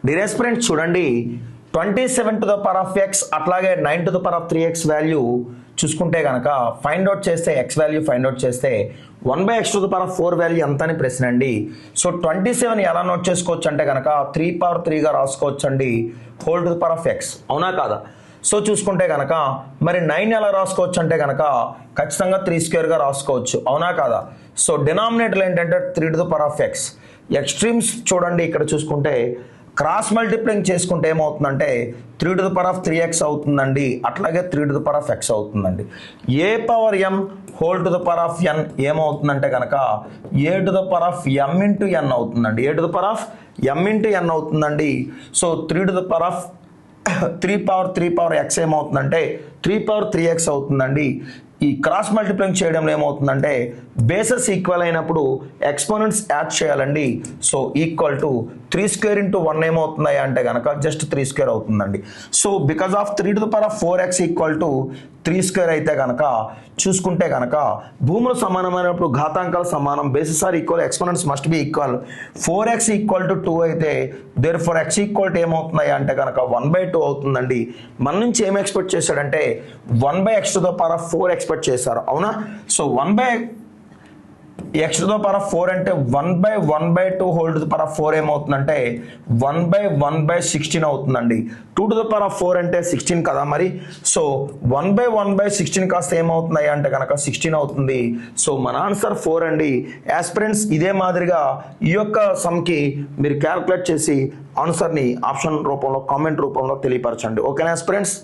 Dear students చూడండి 27 to the power of x అట్లాగే 9 to the power of 3x value చూసుకుంటే కనుక find out చేస్తే x వాల్యూ ఫైండ్ అవుట్ చేస్తే 1/x to the power of 4 value ఎంత అని ప్రశ్న అండి. సో 27 ఎలా నోట్ చేసుకోవచ్చు అంటే కనుక 3/3 గా రాసుకోవచ్చు అండి whole to the power of x, అవునా కాదా? సో చూసుకుంటే కనుక మరి 9 ఎలా రాసుకోవచ్చు అంటే కనుక ఖచ్చితంగా 3² గా రాసుకోవచ్చు, అవునా కాదా? సో డినామినేటర్ ఏంటంటే 3 to the power of x. Extremes చూడండి ఇక్కడ చూసుకుంటే క్రాస్ మల్టిప్లింగ్ చేసుకుంటే ఏమవుతుందంటే 3 to the power of 3x అవుతుందండి, అట్లాగే 3 to the power of x అవుతుందండి. a power m whole to the power of n ఏమవుతుందంటే కనుక a to the power of m into n అవుతుందండి, a to the power of m into n అవుతుందండి. So 3 to the power of 3 power x ఏమవుతుందంటే 3 power 3x అవుతుందండి. ఈ cross multiplying చేయడంలో ఏమవుతుందంటే bases equal అయినప్పుడు ఎక్స్పోనెంట్స్ యాడ్ చేయాలండి. So equal to 3² into 1 ఏమవుతున్నాయి అంటే కనుక జస్ట్ 3² అవుతుందండి. So because of 3 to the power of 4x equal to 3² అయితే కనుక చూసుకుంటే కనుక భూములు సమానమైనప్పుడు ఘాతాంకాలు సమానం, bases are equal, exponents must be equal. 4x equal to 2 అయితే therefore x equal to ఏమవుతున్నాయి అంటే కనుక 1/2 అవుతుందండి. మన నుంచి ఏం ఎక్స్పెక్ట్ చేశాడంటే 1/x to the power of 4 expect చేశారు, అవునా? So 1/x to the power of 4 అంటే 1/1/2 whole to the power of 4 ఏమవుతుందంటే 1/1/16 అవుతుందండి. 2 to the power of 4 అంటే 16 కదా మరి. సో 1/1/16 కాస్త ఏమవుతున్నాయి అంటే కనుక 16 అవుతుంది. సో మన ఆన్సర్ 4 అండి. యాస్పిరెంట్స్ ఇదే మాదిరిగా ఈ యొక్క సమ్కి మీరు క్యాల్కులేట్ చేసి ఆన్సర్ని ఆప్షన్ రూపంలో కామెంట్ రూపంలో తెలియపరచండి. ఓకేనా యాస్పిరెంట్స్?